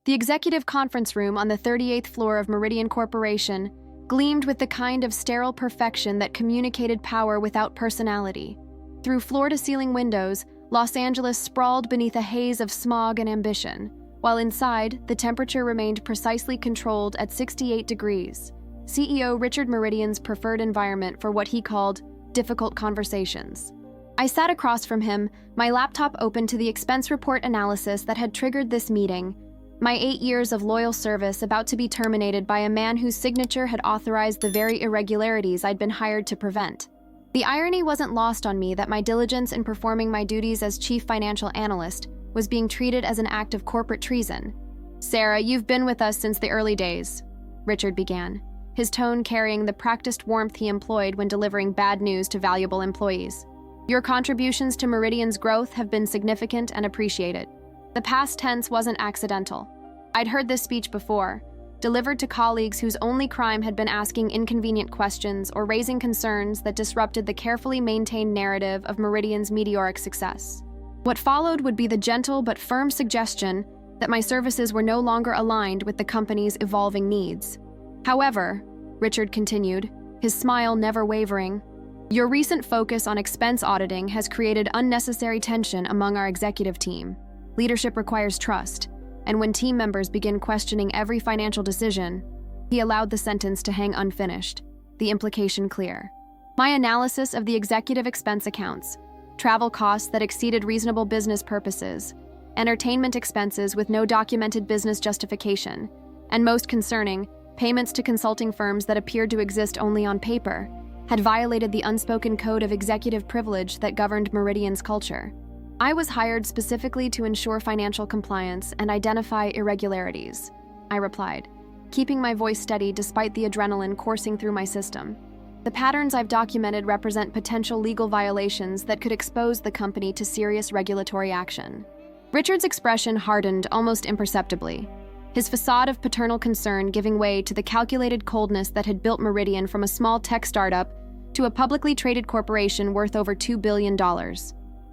The executive conference room on the 38th floor of Meridian Corporation gleamed with the kind of sterile perfection that communicated power without personality. Through floor-to-ceiling windows, Los Angeles sprawled beneath a haze of smog and ambition, while inside, the temperature remained precisely controlled at 68 degrees. CEO Richard Meridian's preferred environment for what he called difficult conversations. I sat across from him, my laptop open to the expense report analysis that had triggered this meeting, my 8 years of loyal service about to be terminated by a man whose signature had authorized the very irregularities I'd been hired to prevent. The irony wasn't lost on me that my diligence in performing my duties as chief financial analyst was being treated as an act of corporate treason. "Sarah, you've been with us since the early days," Richard began, his tone carrying the practiced warmth he employed when delivering bad news to valuable employees. "Your contributions to Meridian's growth have been significant and appreciated." The past tense wasn't accidental. I'd heard this speech before, delivered to colleagues whose only crime had been asking inconvenient questions or raising concerns that disrupted the carefully maintained narrative of Meridian's meteoric success. What followed would be the gentle but firm suggestion that my services were no longer aligned with the company's evolving needs. "However," Richard continued, his smile never wavering, "your recent focus on expense auditing has created unnecessary tension among our executive team. Leadership requires trust, and when team members begin questioning every financial decision," he allowed the sentence to hang unfinished, the implication clear. "My analysis of the executive expense accounts, travel costs that exceeded reasonable business purposes, entertainment expenses with no documented business justification, and most concerning, payments to consulting firms that appeared to exist only on paper, had violated the unspoken code of executive privilege that governed Meridian's culture. I was hired specifically to ensure financial compliance and identify irregularities," I replied, keeping my voice steady despite the adrenaline coursing through my system. "The patterns I've documented represent potential legal violations that could expose the company to serious regulatory action." Richard's expression hardened almost imperceptibly, his facade of paternal concern giving way to the calculated coldness that had built Meridian from a small tech startup to a publicly traded corporation worth over $2 billion.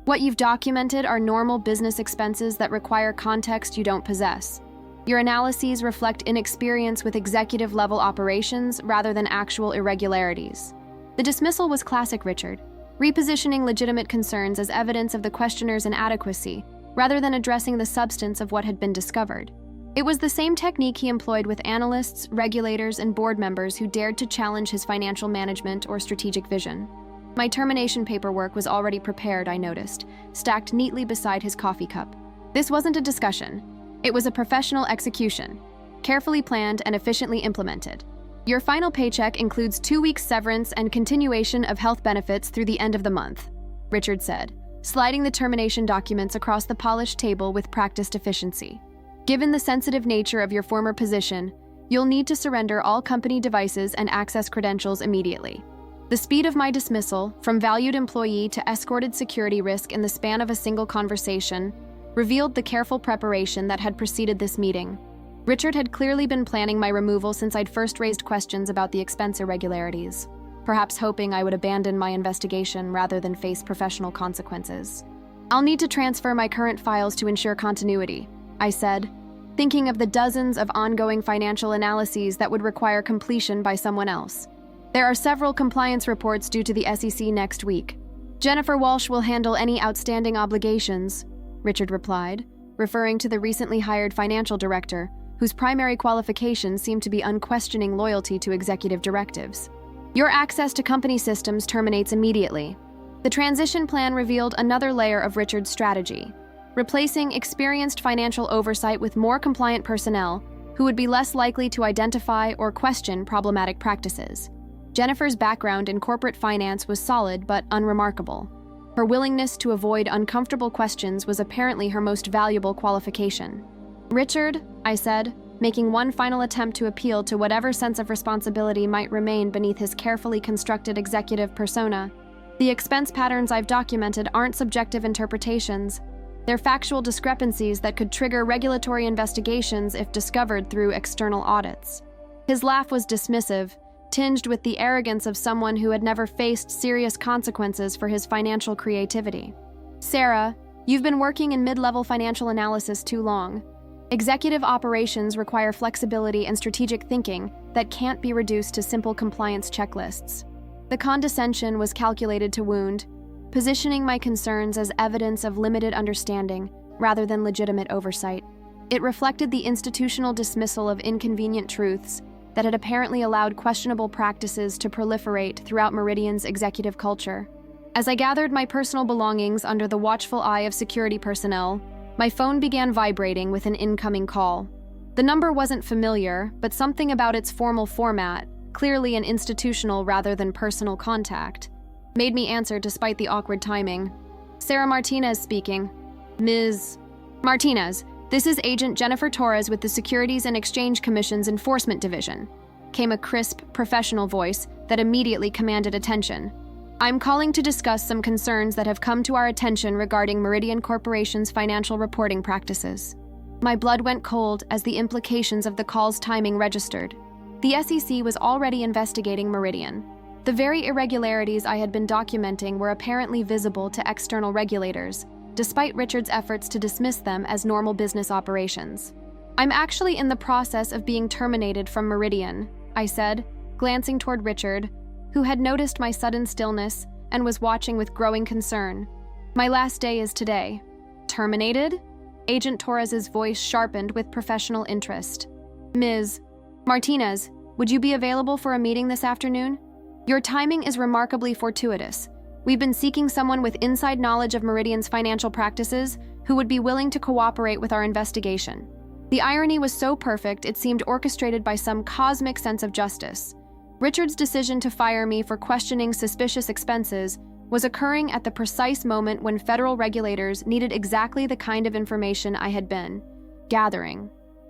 "What you've documented are normal business expenses that require context you don't possess. Your analyses reflect inexperience with executive-level operations rather than actual irregularities." The dismissal was classic Richard, repositioning legitimate concerns as evidence of the questioner's inadequacy, rather than addressing the substance of what had been discovered. It was the same technique he employed with analysts, regulators, and board members who dared to challenge his financial management or strategic vision. My termination paperwork was already prepared, I noticed, stacked neatly beside his coffee cup. This wasn't a discussion. It was a professional execution, carefully planned and efficiently implemented. "Your final paycheck includes 2 weeks severance and continuation of health benefits through the end of the month," Richard said, sliding the termination documents across the polished table with practiced efficiency. "Given the sensitive nature of your former position, you'll need to surrender all company devices and access credentials immediately." The speed of my dismissal, from valued employee to escorted security risk in the span of a single conversation, revealed the careful preparation that had preceded this meeting. Richard had clearly been planning my removal since I'd first raised questions about the expense irregularities, perhaps hoping I would abandon my investigation rather than face professional consequences. "I'll need to transfer my current files to ensure continuity," I said, thinking of the dozens of ongoing financial analyses that would require completion by someone else. "There are several compliance reports due to the SEC next week. Jennifer Walsh will handle any outstanding obligations," Richard replied, referring to the recently hired financial director, whose primary qualifications seemed to be unquestioning loyalty to executive directives. "Your access to company systems terminates immediately." The transition plan revealed another layer of Richard's strategy, replacing experienced financial oversight with more compliant personnel who would be less likely to identify or question problematic practices. Jennifer's background in corporate finance was solid but unremarkable. Her willingness to avoid uncomfortable questions was apparently her most valuable qualification. "Richard," I said, making one final attempt to appeal to whatever sense of responsibility might remain beneath his carefully constructed executive persona, "the expense patterns I've documented aren't subjective interpretations. They're factual discrepancies that could trigger regulatory investigations if discovered through external audits." His laugh was dismissive, tinged with the arrogance of someone who had never faced serious consequences for his financial creativity. "Sarah, you've been working in mid-level financial analysis too long. Executive operations require flexibility and strategic thinking that can't be reduced to simple compliance checklists. The condescension was calculated to wound, positioning my concerns as evidence of limited understanding rather than legitimate oversight. It reflected the institutional dismissal of inconvenient truths that had apparently allowed questionable practices to proliferate throughout Meridian's executive culture. As I gathered my personal belongings under the watchful eye of security personnel, my phone began vibrating with an incoming call. The number wasn't familiar, but something about its formal format, clearly an institutional rather than personal contact, made me answer despite the awkward timing. Sarah Martinez speaking. Ms. Martinez, this is Agent Jennifer Torres with the Securities and Exchange Commission's Enforcement Division, came a crisp, professional voice that immediately commanded attention. I'm calling to discuss some concerns that have come to our attention regarding Meridian Corporation's financial reporting practices. My blood went cold as the implications of the call's timing registered. The SEC was already investigating Meridian. The very irregularities I had been documenting were apparently visible to external regulators, despite Richard's efforts to dismiss them as normal business operations. I'm actually in the process of being terminated from Meridian, I said, glancing toward Richard, who had noticed my sudden stillness and was watching with growing concern. My last day is today. Terminated? Agent Torres's voice sharpened with professional interest. Ms. Martinez, would you be available for a meeting this afternoon? Your timing is remarkably fortuitous. We've been seeking someone with inside knowledge of Meridian's financial practices who would be willing to cooperate with our investigation. The irony was so perfect it seemed orchestrated by some cosmic sense of justice. Richard's decision to fire me for questioning suspicious expenses was occurring at the precise moment when federal regulators needed exactly the kind of information I had been gathering.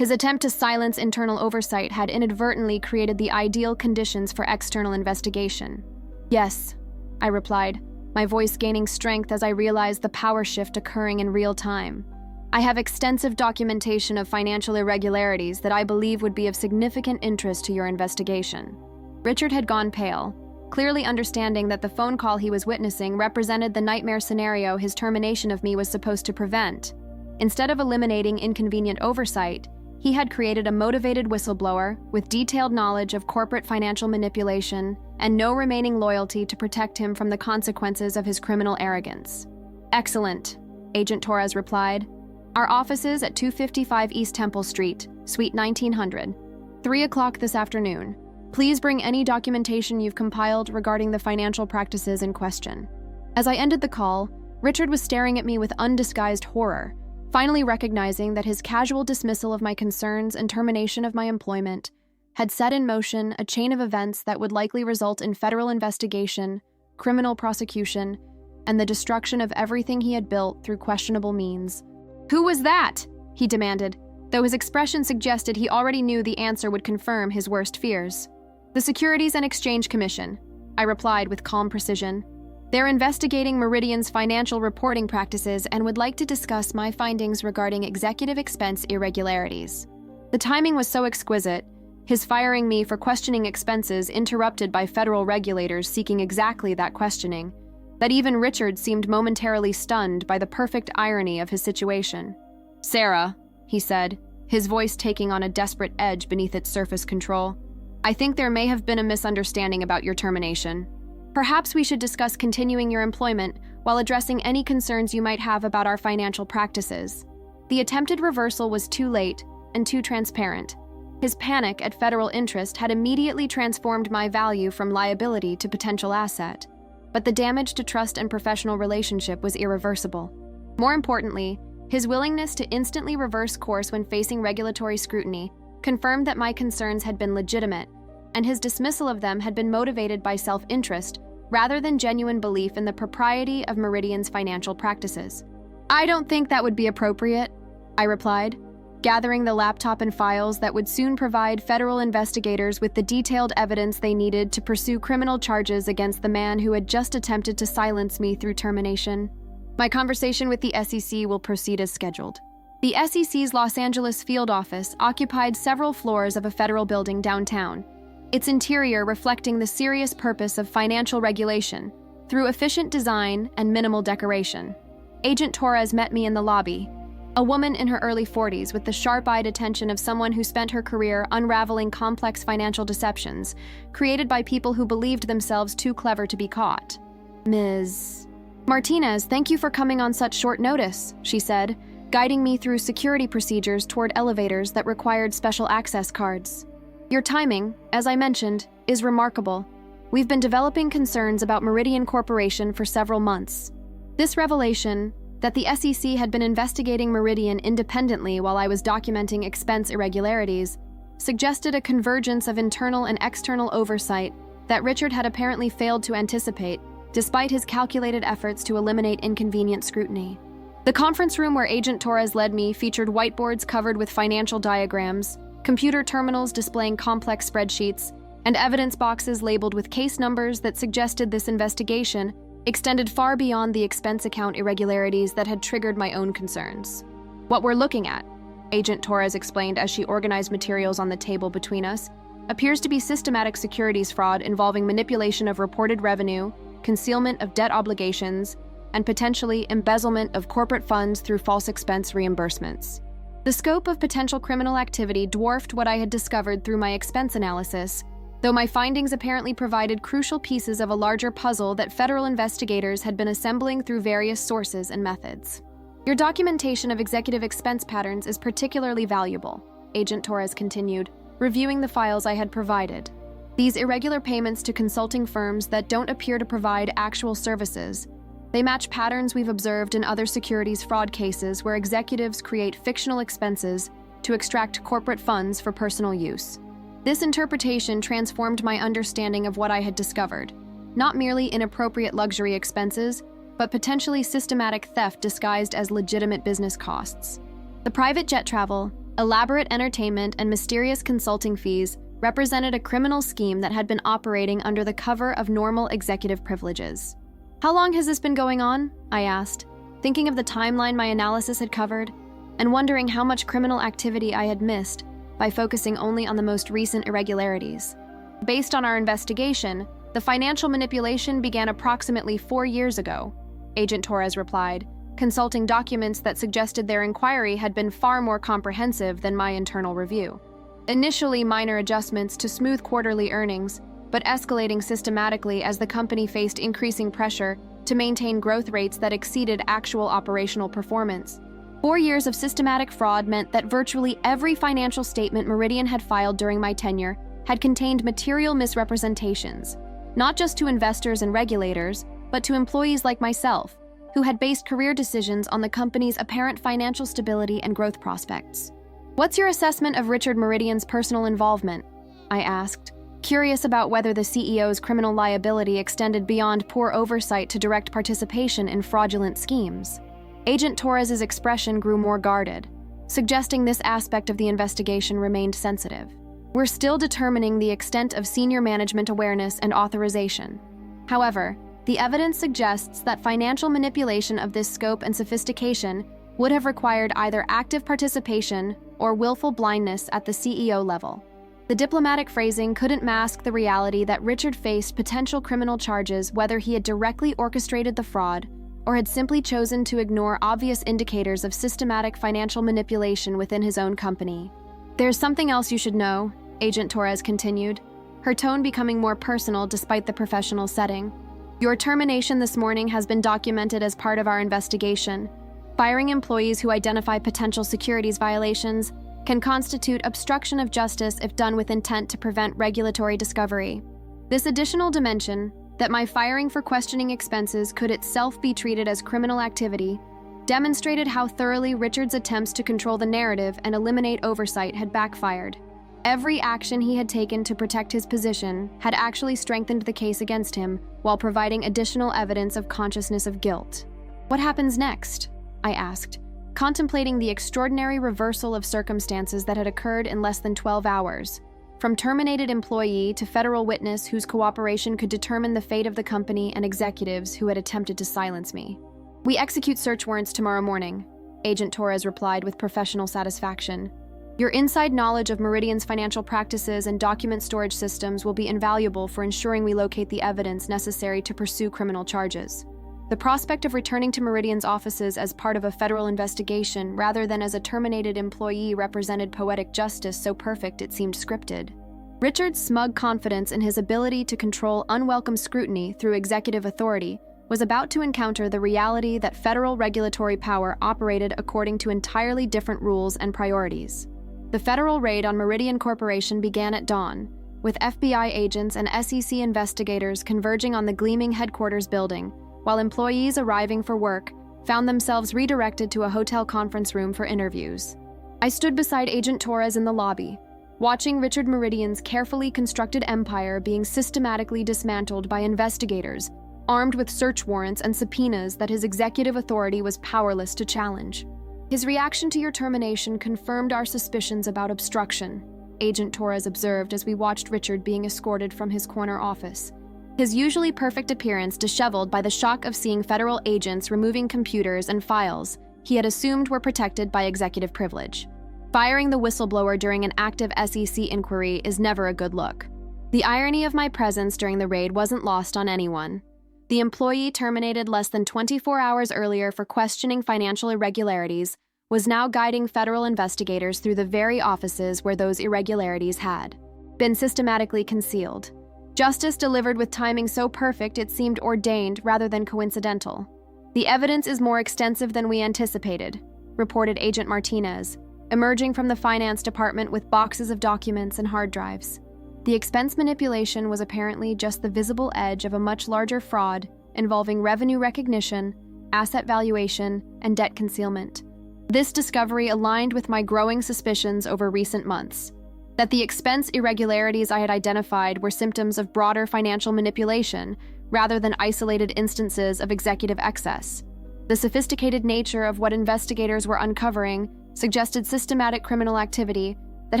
His attempt to silence internal oversight had inadvertently created the ideal conditions for external investigation. Yes, I replied, my voice gaining strength as I realized the power shift occurring in real time. I have extensive documentation of financial irregularities that I believe would be of significant interest to your investigation. Richard had gone pale, clearly understanding that the phone call he was witnessing represented the nightmare scenario his termination of me was supposed to prevent. Instead of eliminating inconvenient oversight, he had created a motivated whistleblower with detailed knowledge of corporate financial manipulation and no remaining loyalty to protect him from the consequences of his criminal arrogance. Excellent, Agent Torres replied. Our offices at 255 East Temple Street, Suite 1900. 3 o'clock this afternoon. Please bring any documentation you've compiled regarding the financial practices in question. As I ended the call, Richard was staring at me with undisguised horror, finally recognizing that his casual dismissal of my concerns and termination of my employment had set in motion a chain of events that would likely result in federal investigation, criminal prosecution, and the destruction of everything he had built through questionable means. Who was that? He demanded, though his expression suggested he already knew the answer would confirm his worst fears. The Securities and Exchange Commission, I replied with calm precision. They're investigating Meridian's financial reporting practices and would like to discuss my findings regarding executive expense irregularities. The timing was so exquisite, his firing me for questioning expenses interrupted by federal regulators seeking exactly that questioning, that even Richard seemed momentarily stunned by the perfect irony of his situation. Sarah, he said, his voice taking on a desperate edge beneath its surface control, I think there may have been a misunderstanding about your termination. Perhaps we should discuss continuing your employment while addressing any concerns you might have about our financial practices. The attempted reversal was too late and too transparent. His panic at federal interest had immediately transformed my value from liability to potential asset, but the damage to trust and professional relationship was irreversible. More importantly, his willingness to instantly reverse course when facing regulatory scrutiny confirmed that my concerns had been legitimate, and his dismissal of them had been motivated by self-interest rather than genuine belief in the propriety of Meridian's financial practices. I don't think that would be appropriate, I replied, gathering the laptop and files that would soon provide federal investigators with the detailed evidence they needed to pursue criminal charges against the man who had just attempted to silence me through termination. My conversation with the SEC will proceed as scheduled. The SEC's Los Angeles field office occupied several floors of a federal building downtown, its interior reflecting the serious purpose of financial regulation through efficient design and minimal decoration. Agent Torres met me in the lobby, A woman in her early 40s with the sharp-eyed attention of someone who spent her career unraveling complex financial deceptions created by people who believed themselves too clever to be caught. "Ms. Martinez, thank you for coming on such short notice," she said, guiding me through security procedures toward elevators that required special access cards. "Your timing, as I mentioned, is remarkable. We've been developing concerns about Meridian Corporation for several months. This revelation, that the SEC had been investigating Meridian independently while I was documenting expense irregularities, suggested a convergence of internal and external oversight that Richard had apparently failed to anticipate, despite his calculated efforts to eliminate inconvenient scrutiny. The conference room where Agent Torres led me featured whiteboards covered with financial diagrams, computer terminals displaying complex spreadsheets, and evidence boxes labeled with case numbers that suggested this investigation extended far beyond the expense account irregularities that had triggered my own concerns. "What we're looking at," Agent Torres explained as she organized materials on the table between us, "appears to be systematic securities fraud involving manipulation of reported revenue, concealment of debt obligations, and potentially embezzlement of corporate funds through false expense reimbursements." The scope of potential criminal activity dwarfed what I had discovered through my expense analysis, though my findings apparently provided crucial pieces of a larger puzzle that federal investigators had been assembling through various sources and methods. "Your documentation of executive expense patterns is particularly valuable," Agent Torres continued, reviewing the files I had provided. "These irregular payments to consulting firms that don't appear to provide actual services, they match patterns we've observed in other securities fraud cases where executives create fictional expenses to extract corporate funds for personal use. This interpretation transformed my understanding of what I had discovered, not merely inappropriate luxury expenses, but potentially systematic theft disguised as legitimate business costs. The private jet travel, elaborate entertainment, and mysterious consulting fees represented a criminal scheme that had been operating under the cover of normal executive privileges. "How long has this been going on?" I asked, thinking of the timeline my analysis had covered, and wondering how much criminal activity I had missed by focusing only on the most recent irregularities. "Based on our investigation, the financial manipulation began approximately 4 years ago," Agent Torres replied, consulting documents that suggested their inquiry had been far more comprehensive than my internal review. "Initially minor adjustments to smooth quarterly earnings, but escalating systematically as the company faced increasing pressure to maintain growth rates that exceeded actual operational performance. 4 years of systematic fraud meant that virtually every financial statement Meridian had filed during my tenure had contained material misrepresentations, not just to investors and regulators, but to employees like myself, who had based career decisions on the company's apparent financial stability and growth prospects. "What's your assessment of Richard Meridian's personal involvement?" I asked, curious about whether the CEO's criminal liability extended beyond poor oversight to direct participation in fraudulent schemes. Agent Torres's expression grew more guarded, suggesting this aspect of the investigation remained sensitive. "We're still determining the extent of senior management awareness and authorization. However, the evidence suggests that financial manipulation of this scope and sophistication would have required either active participation or willful blindness at the CEO level." The diplomatic phrasing couldn't mask the reality that Richard faced potential criminal charges whether he had directly orchestrated the fraud or had simply chosen to ignore obvious indicators of systematic financial manipulation within his own company. "There's something else you should know," Agent Torres continued, her tone becoming more personal despite the professional setting. "Your termination this morning has been documented as part of our investigation. Firing employees who identify potential securities violations can constitute obstruction of justice if done with intent to prevent regulatory discovery. This additional dimension, that my firing for questioning expenses could itself be treated as criminal activity, demonstrated how thoroughly Richard's attempts to control the narrative and eliminate oversight had backfired. Every action he had taken to protect his position had actually strengthened the case against him while providing additional evidence of consciousness of guilt. "What happens next?" I asked, contemplating the extraordinary reversal of circumstances that had occurred in less than 12 hours. From terminated employee to federal witness whose cooperation could determine the fate of the company and executives who had attempted to silence me. "We execute search warrants tomorrow morning," Agent Torres replied with professional satisfaction. "Your inside knowledge of Meridian's financial practices and document storage systems will be invaluable for ensuring we locate the evidence necessary to pursue criminal charges." The prospect of returning to Meridian's offices as part of a federal investigation rather than as a terminated employee represented poetic justice so perfect it seemed scripted. Richard's smug confidence in his ability to control unwelcome scrutiny through executive authority was about to encounter the reality that federal regulatory power operated according to entirely different rules and priorities. The federal raid on Meridian Corporation began at dawn, with FBI agents and SEC investigators converging on the gleaming headquarters building, while employees arriving for work found themselves redirected to a hotel conference room for interviews. I stood beside Agent Torres in the lobby, watching Richard Meridian's carefully constructed empire being systematically dismantled by investigators armed with search warrants and subpoenas that his executive authority was powerless to challenge. His reaction to your termination confirmed our suspicions about obstruction, Agent Torres observed as we watched Richard being escorted from his corner office, his usually perfect appearance disheveled by the shock of seeing federal agents removing computers and files he had assumed were protected by executive privilege. Firing the whistleblower during an active SEC inquiry is never a good look. The irony of my presence during the raid wasn't lost on anyone. The employee terminated less than 24 hours earlier for questioning financial irregularities was now guiding federal investigators through the very offices where those irregularities had been systematically concealed. Justice delivered with timing so perfect it seemed ordained rather than coincidental. The evidence is more extensive than we anticipated, reported Agent Martinez, emerging from the finance department with boxes of documents and hard drives. The expense manipulation was apparently just the visible edge of a much larger fraud involving revenue recognition, asset valuation, and debt concealment. This discovery aligned with my growing suspicions over recent months, that the expense irregularities I had identified were symptoms of broader financial manipulation rather than isolated instances of executive excess. The sophisticated nature of what investigators were uncovering suggested systematic criminal activity that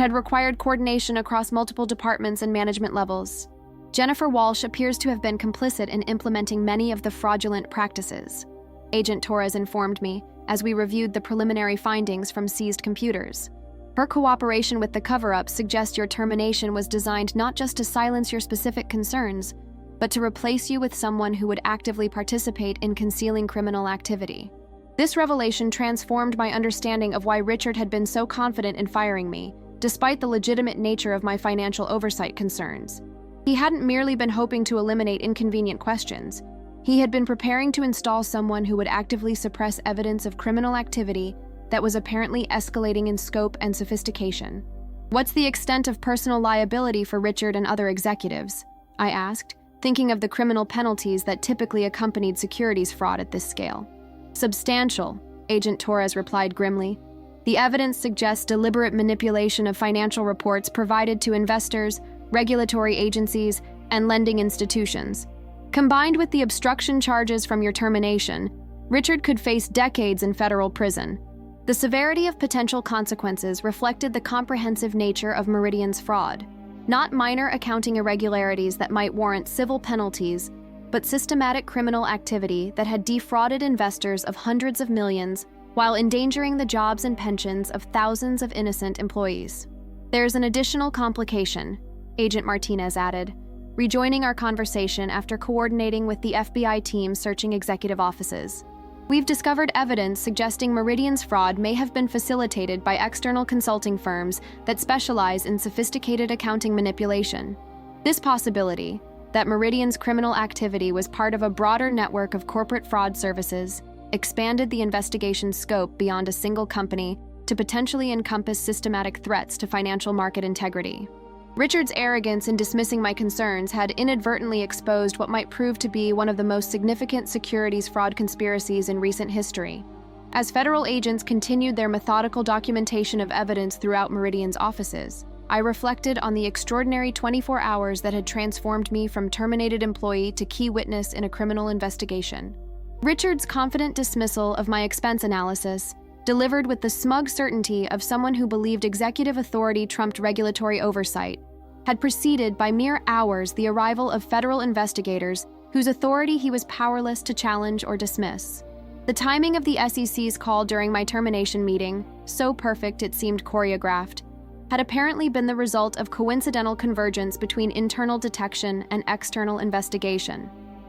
had required coordination across multiple departments and management levels. Jennifer Walsh appears to have been complicit in implementing many of the fraudulent practices, Agent Torres informed me as we reviewed the preliminary findings from seized computers. Her cooperation with the cover-up suggests your termination was designed not just to silence your specific concerns, but to replace you with someone who would actively participate in concealing criminal activity. This revelation transformed my understanding of why Richard had been so confident in firing me, despite the legitimate nature of my financial oversight concerns. He hadn't merely been hoping to eliminate inconvenient questions. He had been preparing to install someone who would actively suppress evidence of criminal activity that was apparently escalating in scope and sophistication. What's the extent of personal liability for Richard and other executives? I asked, thinking of the criminal penalties that typically accompanied securities fraud at this scale. Substantial, Agent Torres replied grimly. The evidence suggests deliberate manipulation of financial reports provided to investors, regulatory agencies, and lending institutions. Combined with the obstruction charges from your termination, Richard could face decades in federal prison. The severity of potential consequences reflected the comprehensive nature of Meridian's fraud, not minor accounting irregularities that might warrant civil penalties, but systematic criminal activity that had defrauded investors of hundreds of millions while endangering the jobs and pensions of thousands of innocent employees. There's an additional complication, Agent Martinez added, rejoining our conversation after coordinating with the FBI team searching executive offices. We've discovered evidence suggesting Meridian's fraud may have been facilitated by external consulting firms that specialize in sophisticated accounting manipulation. This possibility, that Meridian's criminal activity was part of a broader network of corporate fraud services, expanded the investigation's scope beyond a single company to potentially encompass systematic threats to financial market integrity. Richard's arrogance in dismissing my concerns had inadvertently exposed what might prove to be one of the most significant securities fraud conspiracies in recent history. As federal agents continued their methodical documentation of evidence throughout Meridian's offices, I reflected on the extraordinary 24 hours that had transformed me from terminated employee to key witness in a criminal investigation. Richard's confident dismissal of my expense analysis, delivered with the smug certainty of someone who believed executive authority trumped regulatory oversight, had preceded by mere hours the arrival of federal investigators whose authority he was powerless to challenge or dismiss. The timing of the SEC's call during my termination meeting, so perfect it seemed choreographed, had apparently been the result of coincidental convergence between internal detection and external investigation.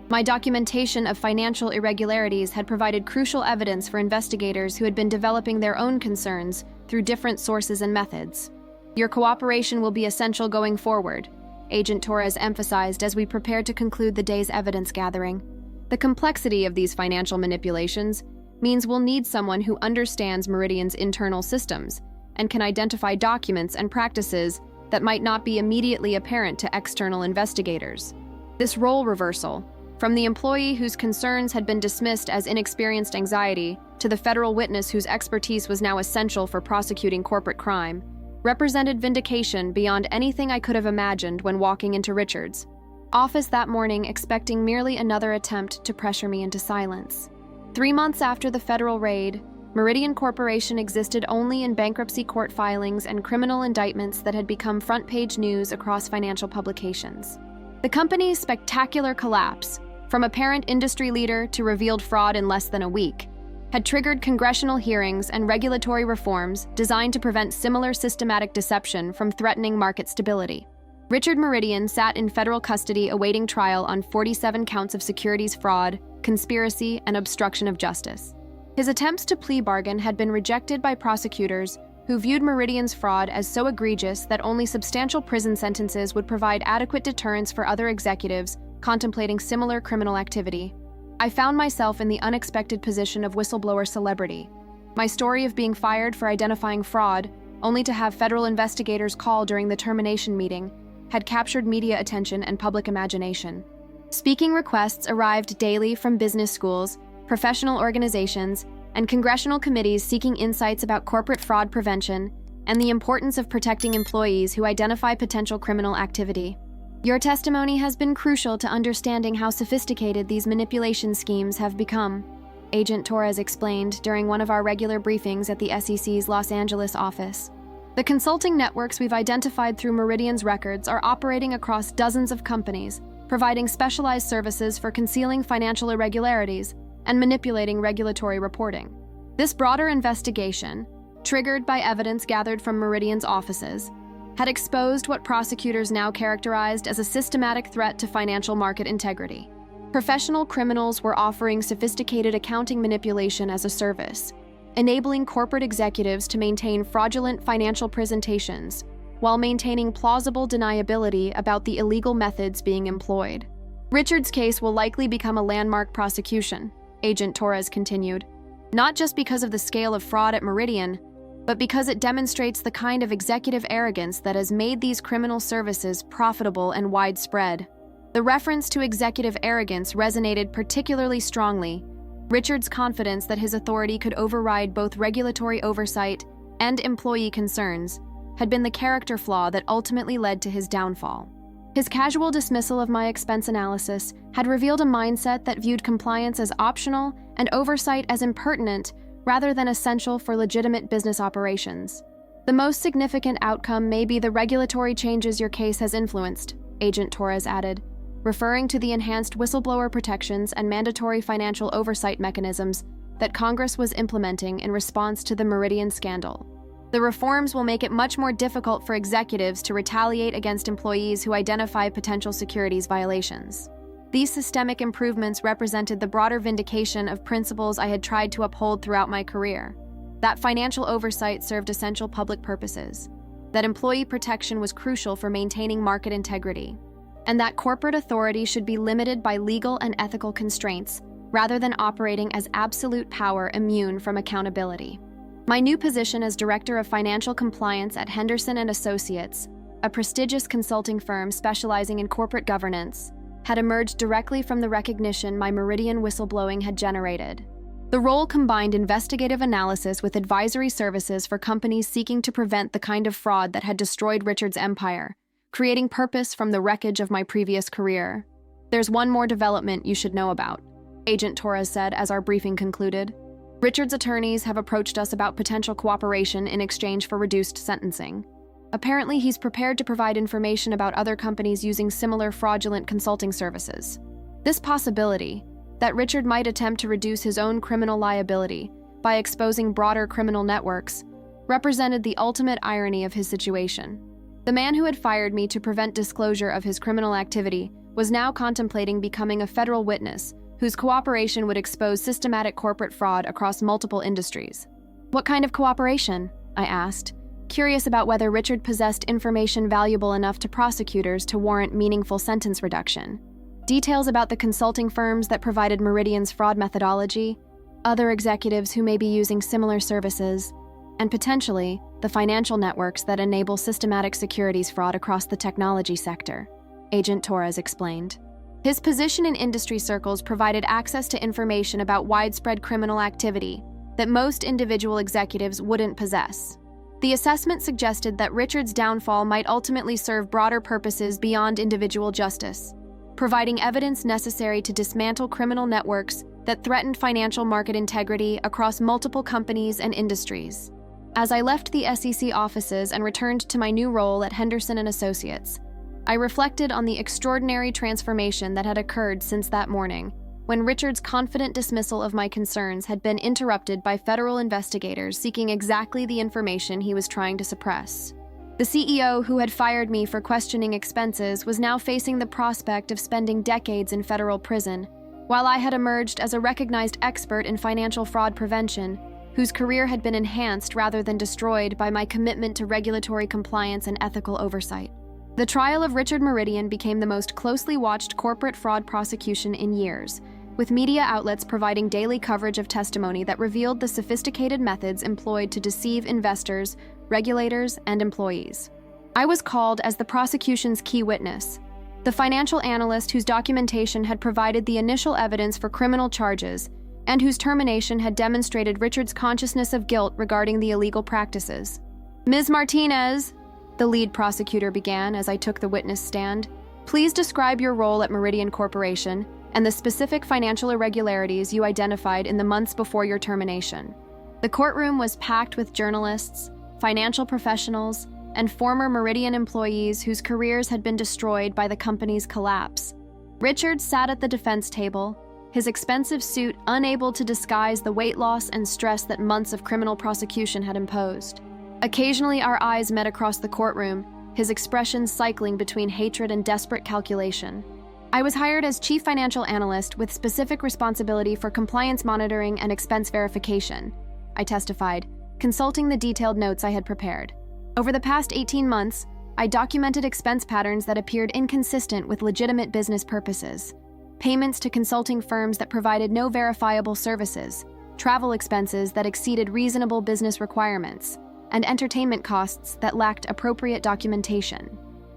My documentation of financial irregularities had provided crucial evidence for investigators who had been developing their own concerns through different sources and methods. Your cooperation will be essential going forward, Agent Torres emphasized as we prepared to conclude the day's evidence gathering. The complexity of these financial manipulations means we'll need someone who understands Meridian's internal systems and can identify documents and practices that might not be immediately apparent to external investigators. This role reversal, from the employee whose concerns had been dismissed as inexperienced anxiety to the federal witness whose expertise was now essential for prosecuting corporate crime, represented vindication beyond anything I could have imagined when walking into Richard's office that morning, expecting merely another attempt to pressure me into silence. 3 months after the federal raid, Meridian Corporation existed only in bankruptcy court filings and criminal indictments that had become front-page news across financial publications. The company's spectacular collapse, from apparent industry leader to revealed fraud in less than a week, had triggered congressional hearings and regulatory reforms designed to prevent similar systematic deception from threatening market stability. Richard Meridian sat in federal custody awaiting trial on 47 counts of securities fraud, conspiracy, and obstruction of justice. His attempts to plea bargain had been rejected by prosecutors who viewed Meridian's fraud as so egregious that only substantial prison sentences would provide adequate deterrence for other executives contemplating similar criminal activity. I found myself in the unexpected position of whistleblower celebrity. My story of being fired for identifying fraud, only to have federal investigators call during the termination meeting, had captured media attention and public imagination. Speaking requests arrived daily from business schools, professional organizations, and congressional committees seeking insights about corporate fraud prevention and the importance of protecting employees who identify potential criminal activity. Your testimony has been crucial to understanding how sophisticated these manipulation schemes have become, Agent Torres explained during one of our regular briefings at the SEC's Los Angeles office. The consulting networks we've identified through Meridian's records are operating across dozens of companies, providing specialized services for concealing financial irregularities and manipulating regulatory reporting. This broader investigation, triggered by evidence gathered from Meridian's offices, had exposed what prosecutors now characterized as a systematic threat to financial market integrity. Professional criminals were offering sophisticated accounting manipulation as a service, enabling corporate executives to maintain fraudulent financial presentations while maintaining plausible deniability about the illegal methods being employed. Richard's case will likely become a landmark prosecution, Agent Torres continued, not just because of the scale of fraud at Meridian, but because it demonstrates the kind of executive arrogance that has made these criminal services profitable and widespread. The reference to executive arrogance resonated particularly strongly. Richard's confidence that his authority could override both regulatory oversight and employee concerns had been the character flaw that ultimately led to his downfall. His casual dismissal of my expense analysis had revealed a mindset that viewed compliance as optional and oversight as impertinent rather than essential for legitimate business operations. The most significant outcome may be the regulatory changes your case has influenced, Agent Torres added, referring to the enhanced whistleblower protections and mandatory financial oversight mechanisms that Congress was implementing in response to the Meridian scandal. The reforms will make it much more difficult for executives to retaliate against employees who identify potential securities violations. These systemic improvements represented the broader vindication of principles I had tried to uphold throughout my career. That financial oversight served essential public purposes, that employee protection was crucial for maintaining market integrity, and that corporate authority should be limited by legal and ethical constraints rather than operating as absolute power immune from accountability. My new position as Director of Financial Compliance at Henderson & Associates, a prestigious consulting firm specializing in corporate governance, had emerged directly from the recognition my Meridian whistleblowing had generated. The role combined investigative analysis with advisory services for companies seeking to prevent the kind of fraud that had destroyed Richard's empire, creating purpose from the wreckage of my previous career. There's one more development you should know about, Agent Torres said as our briefing concluded. Richard's attorneys have approached us about potential cooperation in exchange for reduced sentencing. Apparently, he's prepared to provide information about other companies using similar fraudulent consulting services. This possibility, that Richard might attempt to reduce his own criminal liability by exposing broader criminal networks, represented the ultimate irony of his situation. The man who had fired me to prevent disclosure of his criminal activity was now contemplating becoming a federal witness whose cooperation would expose systematic corporate fraud across multiple industries. "What kind of cooperation?" I asked, curious about whether Richard possessed information valuable enough to prosecutors to warrant meaningful sentence reduction. Details about the consulting firms that provided Meridian's fraud methodology, other executives who may be using similar services, and potentially the financial networks that enable systematic securities fraud across the technology sector, Agent Torres explained. His position in industry circles provided access to information about widespread criminal activity that most individual executives wouldn't possess. The assessment suggested that Richard's downfall might ultimately serve broader purposes beyond individual justice, providing evidence necessary to dismantle criminal networks that threatened financial market integrity across multiple companies and industries. As I left the SEC offices and returned to my new role at Henderson & Associates, I reflected on the extraordinary transformation that had occurred since that morning, when Richard's confident dismissal of my concerns had been interrupted by federal investigators seeking exactly the information he was trying to suppress. The CEO who had fired me for questioning expenses was now facing the prospect of spending decades in federal prison, while I had emerged as a recognized expert in financial fraud prevention, whose career had been enhanced rather than destroyed by my commitment to regulatory compliance and ethical oversight. The trial of Richard Meridian became the most closely watched corporate fraud prosecution in years, with media outlets providing daily coverage of testimony that revealed the sophisticated methods employed to deceive investors, regulators, and employees. I was called as the prosecution's key witness, the financial analyst whose documentation had provided the initial evidence for criminal charges and whose termination had demonstrated Richard's consciousness of guilt regarding the illegal practices. "Ms. Martinez," the lead prosecutor began as I took the witness stand, "please describe your role at Meridian Corporation and the specific financial irregularities you identified in the months before your termination." The courtroom was packed with journalists, financial professionals, and former Meridian employees whose careers had been destroyed by the company's collapse. Richard sat at the defense table, his expensive suit unable to disguise the weight loss and stress that months of criminal prosecution had imposed. Occasionally, our eyes met across the courtroom, his expressions cycling between hatred and desperate calculation. I was hired as chief financial analyst with specific responsibility for compliance monitoring and expense verification, I testified, consulting the detailed notes I had prepared. Over the past 18 months, I documented expense patterns that appeared inconsistent with legitimate business purposes. Payments to consulting firms that provided no verifiable services, travel expenses that exceeded reasonable business requirements, and entertainment costs that lacked appropriate documentation.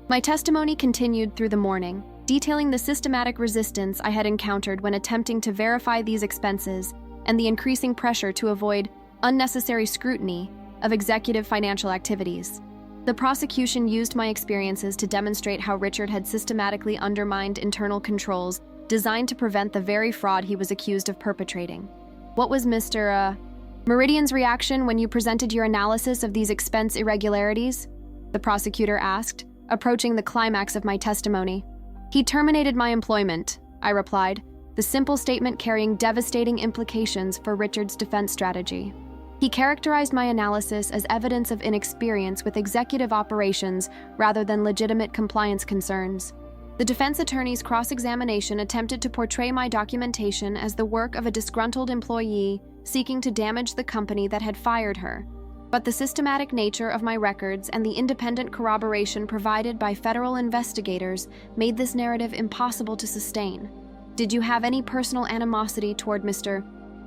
My testimony continued through the morning, detailing the systematic resistance I had encountered when attempting to verify these expenses and the increasing pressure to avoid unnecessary scrutiny of executive financial activities. The prosecution used my experiences to demonstrate how Richard had systematically undermined internal controls designed to prevent the very fraud he was accused of perpetrating. What was Mr. Meridian's reaction when you presented your analysis of these expense irregularities? The prosecutor asked, approaching the climax of my testimony. "He terminated my employment," I replied, the simple statement carrying devastating implications for Richard's defense strategy. He characterized my analysis as evidence of inexperience with executive operations rather than legitimate compliance concerns. The defense attorney's cross-examination attempted to portray my documentation as the work of a disgruntled employee seeking to damage the company that had fired her, but the systematic nature of my records and the independent corroboration provided by federal investigators made this narrative impossible to sustain. "Did you have any personal animosity toward Mr.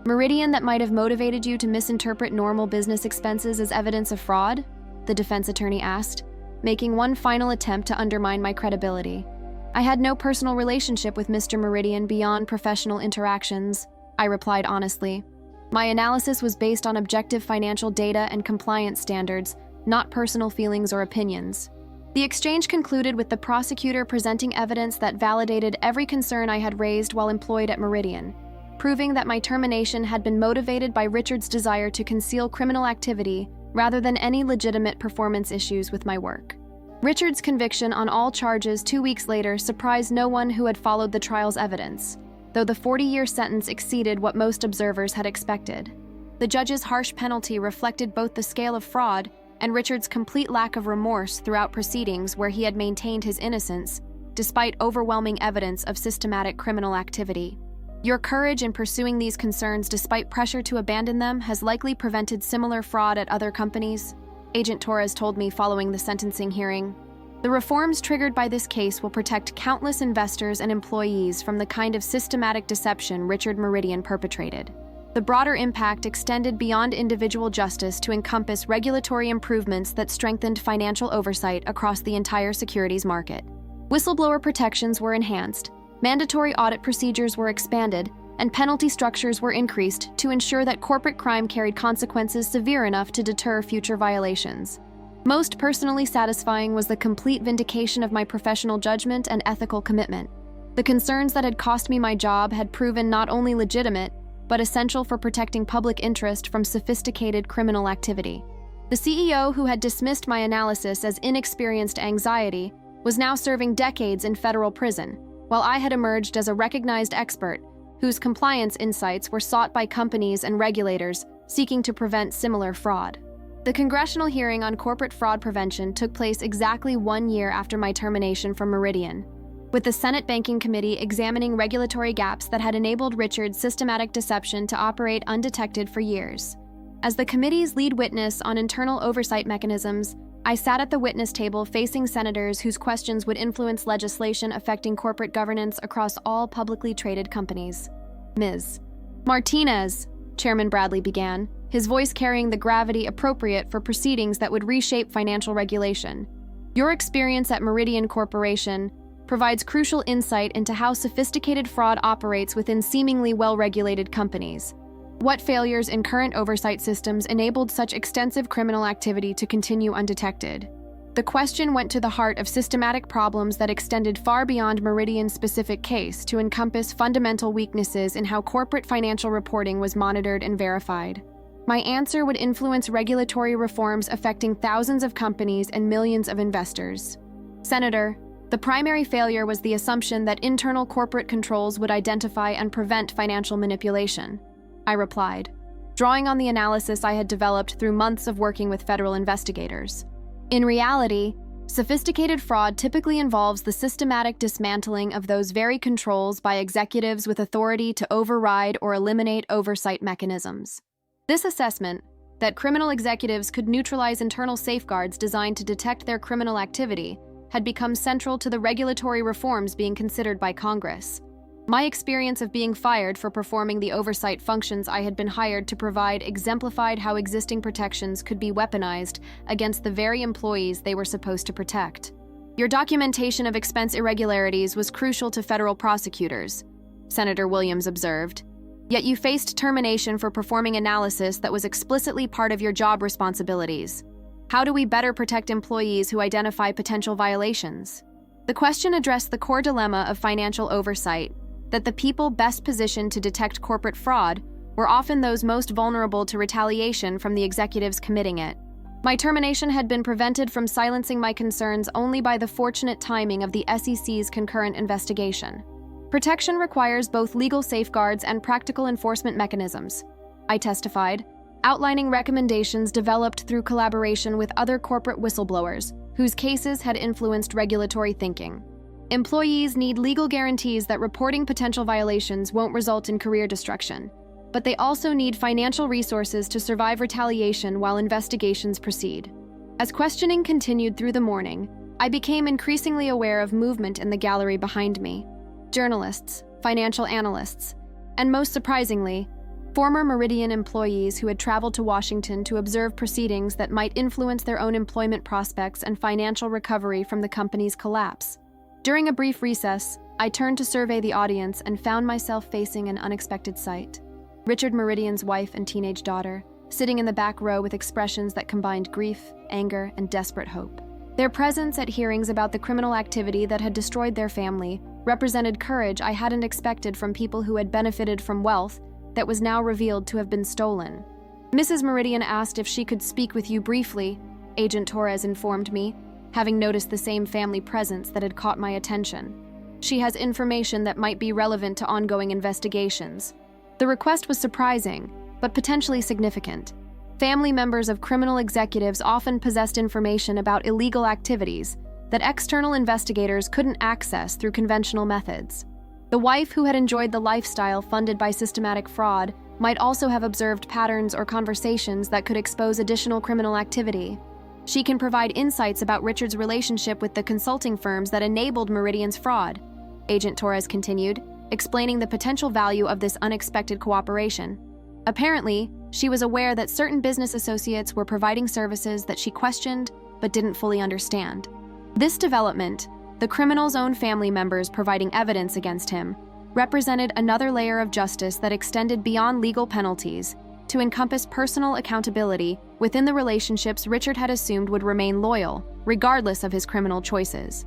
Meridian that might have motivated you to misinterpret normal business expenses as evidence of fraud?" the defense attorney asked, making one final attempt to undermine my credibility. "I had no personal relationship with Mr. Meridian beyond professional interactions," I replied honestly. "My analysis was based on objective financial data and compliance standards, not personal feelings or opinions." The exchange concluded with the prosecutor presenting evidence that validated every concern I had raised while employed at Meridian, proving that my termination had been motivated by Richard's desire to conceal criminal activity rather than any legitimate performance issues with my work. Richard's conviction on all charges 2 weeks later surprised no one who had followed the trial's evidence, though the 40-year sentence exceeded what most observers had expected. The judge's harsh penalty reflected both the scale of fraud and Richard's complete lack of remorse throughout proceedings where he had maintained his innocence, despite overwhelming evidence of systematic criminal activity. Your courage in pursuing these concerns despite pressure to abandon them has likely prevented similar fraud at other companies, Agent Torres told me following the sentencing hearing. The reforms triggered by this case will protect countless investors and employees from the kind of systematic deception Richard Meridian perpetrated. The broader impact extended beyond individual justice to encompass regulatory improvements that strengthened financial oversight across the entire securities market. Whistleblower protections were enhanced, mandatory audit procedures were expanded, and penalty structures were increased to ensure that corporate crime carried consequences severe enough to deter future violations. Most personally satisfying was the complete vindication of my professional judgment and ethical commitment. The concerns that had cost me my job had proven not only legitimate, but essential for protecting public interest from sophisticated criminal activity. The CEO, who had dismissed my analysis as inexperienced anxiety, was now serving decades in federal prison, while I had emerged as a recognized expert whose compliance insights were sought by companies and regulators seeking to prevent similar fraud. The congressional hearing on corporate fraud prevention took place exactly 1 year after my termination from Meridian, with the Senate Banking Committee examining regulatory gaps that had enabled Richard's systematic deception to operate undetected for years. As the committee's lead witness on internal oversight mechanisms, I sat at the witness table facing senators whose questions would influence legislation affecting corporate governance across all publicly traded companies. Ms. Martinez, Chairman Bradley began, his voice carrying the gravity appropriate for proceedings that would reshape financial regulation. Your experience at Meridian Corporation provides crucial insight into how sophisticated fraud operates within seemingly well-regulated companies. What failures in current oversight systems enabled such extensive criminal activity to continue undetected? The question went to the heart of systematic problems that extended far beyond Meridian's specific case to encompass fundamental weaknesses in how corporate financial reporting was monitored and verified. My answer would influence regulatory reforms affecting thousands of companies and millions of investors. Senator, the primary failure was the assumption that internal corporate controls would identify and prevent financial manipulation, I replied, drawing on the analysis I had developed through months of working with federal investigators. In reality, sophisticated fraud typically involves the systematic dismantling of those very controls by executives with authority to override or eliminate oversight mechanisms. This assessment, that criminal executives could neutralize internal safeguards designed to detect their criminal activity, had become central to the regulatory reforms being considered by Congress. My experience of being fired for performing the oversight functions I had been hired to provide exemplified how existing protections could be weaponized against the very employees they were supposed to protect. Your documentation of expense irregularities was crucial to federal prosecutors, Senator Williams observed. Yet you faced termination for performing analysis that was explicitly part of your job responsibilities. How do we better protect employees who identify potential violations? The question addressed the core dilemma of financial oversight, that the people best positioned to detect corporate fraud were often those most vulnerable to retaliation from the executives committing it. My termination had been prevented from silencing my concerns only by the fortunate timing of the SEC's concurrent investigation. Protection requires both legal safeguards and practical enforcement mechanisms, I testified, outlining recommendations developed through collaboration with other corporate whistleblowers whose cases had influenced regulatory thinking. Employees need legal guarantees that reporting potential violations won't result in career destruction, but they also need financial resources to survive retaliation while investigations proceed. As questioning continued through the morning, I became increasingly aware of movement in the gallery behind me. Journalists, financial analysts, and most surprisingly, former Meridian employees who had traveled to Washington to observe proceedings that might influence their own employment prospects and financial recovery from the company's collapse. During a brief recess, I turned to survey the audience and found myself facing an unexpected sight. Richard Meridian's wife and teenage daughter, sitting in the back row with expressions that combined grief, anger, and desperate hope. Their presence at hearings about the criminal activity that had destroyed their family represented courage I hadn't expected from people who had benefited from wealth that was now revealed to have been stolen. Mrs. Meridian asked if she could speak with you briefly, Agent Torres informed me, having noticed the same family presence that had caught my attention. She has information that might be relevant to ongoing investigations. The request was surprising, but potentially significant. Family members of criminal executives often possessed information about illegal activities, that external investigators couldn't access through conventional methods. The wife, who had enjoyed the lifestyle funded by systematic fraud, might also have observed patterns or conversations that could expose additional criminal activity. She can provide insights about Richard's relationship with the consulting firms that enabled Meridian's fraud, Agent Torres continued, explaining the potential value of this unexpected cooperation. Apparently, she was aware that certain business associates were providing services that she questioned but didn't fully understand. This development, the criminal's own family members providing evidence against him, represented another layer of justice that extended beyond legal penalties to encompass personal accountability within the relationships Richard had assumed would remain loyal, regardless of his criminal choices.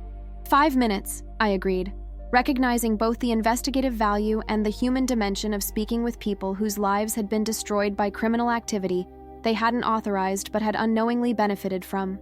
5 minutes, I agreed, recognizing both the investigative value and the human dimension of speaking with people whose lives had been destroyed by criminal activity they hadn't authorized but had unknowingly benefited from.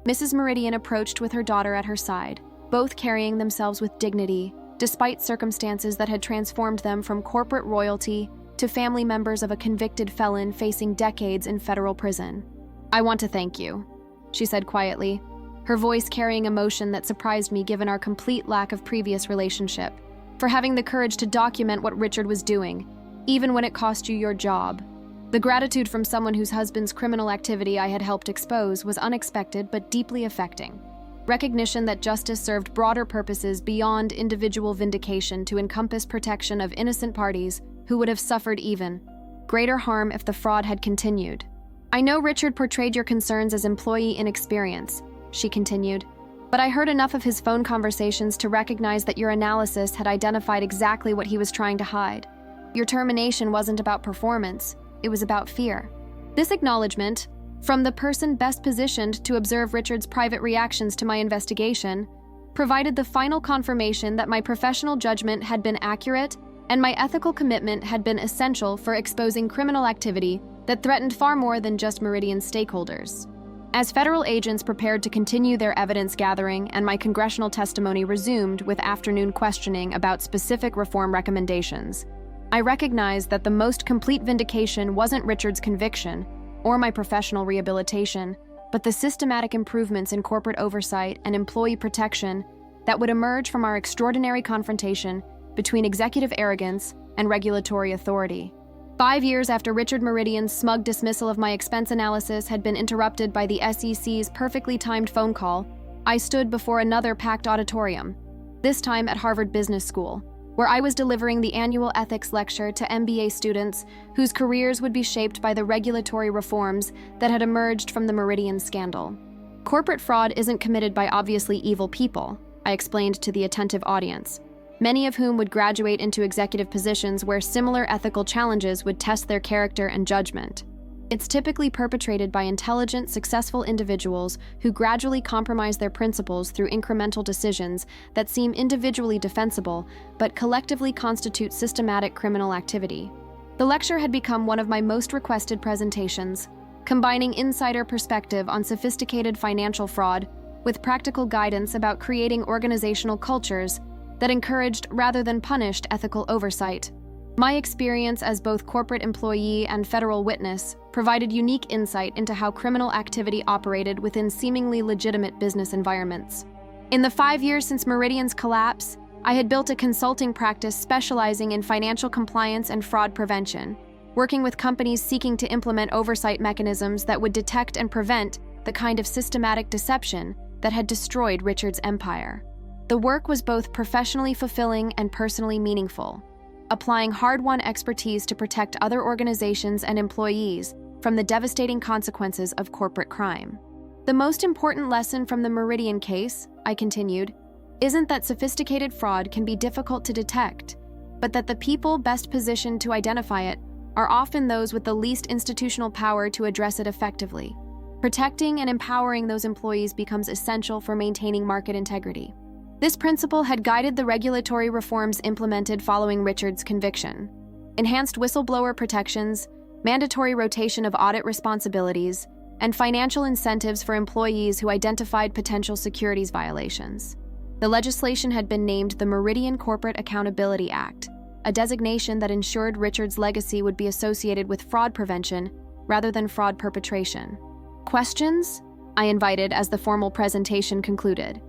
Mrs. Meridian approached with her daughter at her side, both carrying themselves with dignity, despite circumstances that had transformed them from corporate royalty to family members of a convicted felon facing decades in federal prison. "I want to thank you," she said quietly, her voice carrying emotion that surprised me given our complete lack of previous relationship, "for having the courage to document what Richard was doing, even when it cost you your job." The gratitude from someone whose husband's criminal activity I had helped expose was unexpected but deeply affecting. Recognition that justice served broader purposes beyond individual vindication to encompass protection of innocent parties who would have suffered even greater harm if the fraud had continued. "I know Richard portrayed your concerns as employee inexperience," she continued, "but I heard enough of his phone conversations to recognize that your analysis had identified exactly what he was trying to hide. Your termination wasn't about performance, it was about fear." This acknowledgement, from the person best positioned to observe Richard's private reactions to my investigation, provided the final confirmation that my professional judgment had been accurate and my ethical commitment had been essential for exposing criminal activity that threatened far more than just Meridian's stakeholders. As federal agents prepared to continue their evidence gathering and my congressional testimony resumed with afternoon questioning about specific reform recommendations, I recognized that the most complete vindication wasn't Richard's conviction or my professional rehabilitation, but the systematic improvements in corporate oversight and employee protection that would emerge from our extraordinary confrontation between executive arrogance and regulatory authority. 5 years after Richard Meridian's smug dismissal of my expense analysis had been interrupted by the SEC's perfectly timed phone call, I stood before another packed auditorium, this time at Harvard Business School, where I was delivering the annual ethics lecture to MBA students whose careers would be shaped by the regulatory reforms that had emerged from the Meridian scandal. "Corporate fraud isn't committed by obviously evil people," I explained to the attentive audience, many of whom would graduate into executive positions where similar ethical challenges would test their character and judgment. "It's typically perpetrated by intelligent, successful individuals who gradually compromise their principles through incremental decisions that seem individually defensible but collectively constitute systematic criminal activity." The lecture had become one of my most requested presentations, combining insider perspective on sophisticated financial fraud with practical guidance about creating organizational cultures that encouraged rather than punished ethical oversight. My experience as both corporate employee and federal witness provided unique insight into how criminal activity operated within seemingly legitimate business environments. In the 5 years since Meridian's collapse, I had built a consulting practice specializing in financial compliance and fraud prevention, working with companies seeking to implement oversight mechanisms that would detect and prevent the kind of systematic deception that had destroyed Richard's empire. The work was both professionally fulfilling and personally meaningful, applying hard-won expertise to protect other organizations and employees from the devastating consequences of corporate crime. "The most important lesson from the Meridian case," I continued, "isn't that sophisticated fraud can be difficult to detect, but that the people best positioned to identify it are often those with the least institutional power to address it effectively. Protecting and empowering those employees becomes essential for maintaining market integrity." This principle had guided the regulatory reforms implemented following Richard's conviction. Enhanced whistleblower protections, mandatory rotation of audit responsibilities, and financial incentives for employees who identified potential securities violations. The legislation had been named the Meridian Corporate Accountability Act, a designation that ensured Richard's legacy would be associated with fraud prevention rather than fraud perpetration. "Questions?" I invited as the formal presentation concluded.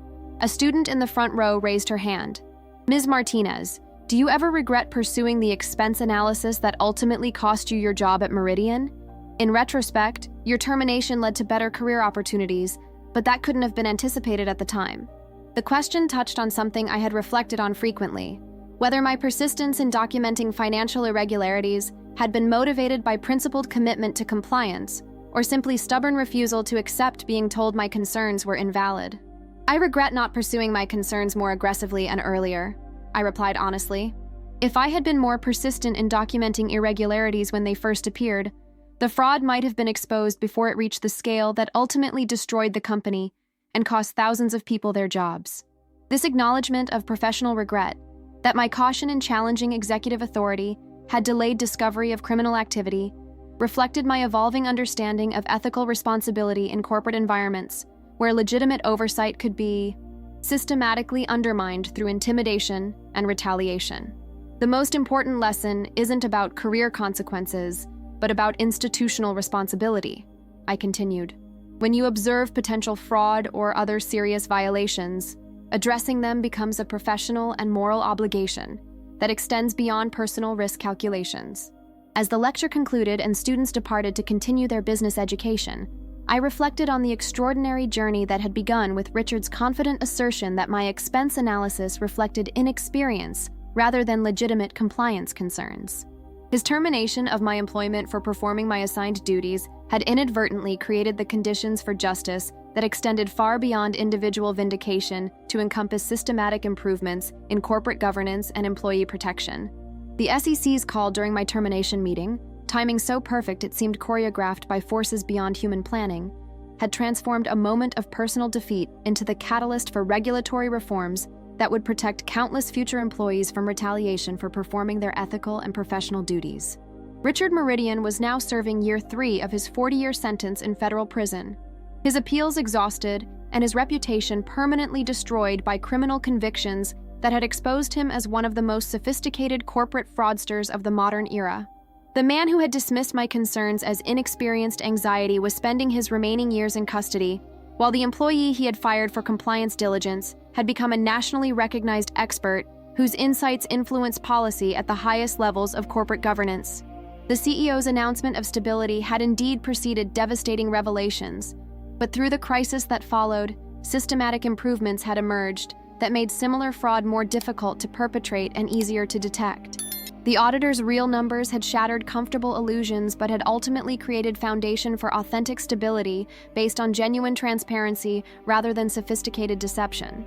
A student in the front row raised her hand. Ms. Martinez, do you ever regret pursuing the expense analysis that ultimately cost you your job at Meridian? In retrospect, your termination led to better career opportunities, but that couldn't have been anticipated at the time. The question touched on something I had reflected on frequently: whether my persistence in documenting financial irregularities had been motivated by principled commitment to compliance, or simply stubborn refusal to accept being told my concerns were invalid. I regret not pursuing my concerns more aggressively and earlier, I replied honestly. If I had been more persistent in documenting irregularities when they first appeared, the fraud might have been exposed before it reached the scale that ultimately destroyed the company and cost thousands of people their jobs. This acknowledgement of professional regret, that my caution in challenging executive authority had delayed discovery of criminal activity, reflected my evolving understanding of ethical responsibility in corporate environments where legitimate oversight could be systematically undermined through intimidation and retaliation. The most important lesson isn't about career consequences, but about institutional responsibility, I continued. When you observe potential fraud or other serious violations, addressing them becomes a professional and moral obligation that extends beyond personal risk calculations. As the lecture concluded and students departed to continue their business education, I reflected on the extraordinary journey that had begun with Richard's confident assertion that my expense analysis reflected inexperience rather than legitimate compliance concerns. His termination of my employment for performing my assigned duties had inadvertently created the conditions for justice that extended far beyond individual vindication to encompass systematic improvements in corporate governance and employee protection. The SEC's call during my termination meeting, timing so perfect it seemed choreographed by forces beyond human planning, had transformed a moment of personal defeat into the catalyst for regulatory reforms that would protect countless future employees from retaliation for performing their ethical and professional duties. Richard Meridian was now serving year 3 of his 40-year sentence in federal prison. His appeals exhausted and his reputation permanently destroyed by criminal convictions that had exposed him as one of the most sophisticated corporate fraudsters of the modern era. The man who had dismissed my concerns as inexperienced anxiety was spending his remaining years in custody, while the employee he had fired for compliance diligence had become a nationally recognized expert whose insights influenced policy at the highest levels of corporate governance. The CEO's announcement of stability had indeed preceded devastating revelations, but through the crisis that followed, systematic improvements had emerged that made similar fraud more difficult to perpetrate and easier to detect. The auditor's real numbers had shattered comfortable illusions but had ultimately created foundation for authentic stability based on genuine transparency rather than sophisticated deception.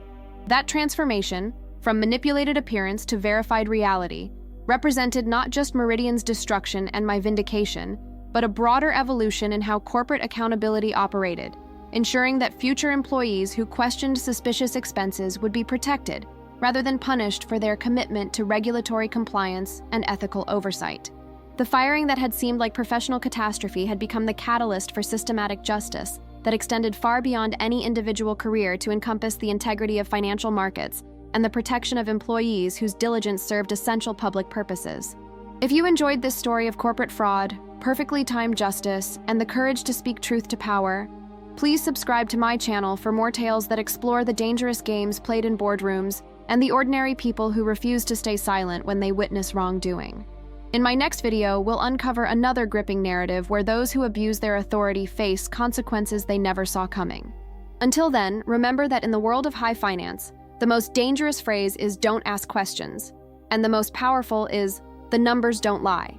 That transformation, from manipulated appearance to verified reality, represented not just Meridian's destruction and my vindication, but a broader evolution in how corporate accountability operated, ensuring that future employees who questioned suspicious expenses would be protected rather than punished for their commitment to regulatory compliance and ethical oversight. The firing that had seemed like professional catastrophe had become the catalyst for systematic justice that extended far beyond any individual career to encompass the integrity of financial markets and the protection of employees whose diligence served essential public purposes. If you enjoyed this story of corporate fraud, perfectly timed justice, and the courage to speak truth to power, please subscribe to my channel for more tales that explore the dangerous games played in boardrooms and the ordinary people who refuse to stay silent when they witness wrongdoing. In my next video, we'll uncover another gripping narrative where those who abuse their authority face consequences they never saw coming. Until then, remember that in the world of high finance, the most dangerous phrase is "don't ask questions," and the most powerful is "the numbers don't lie."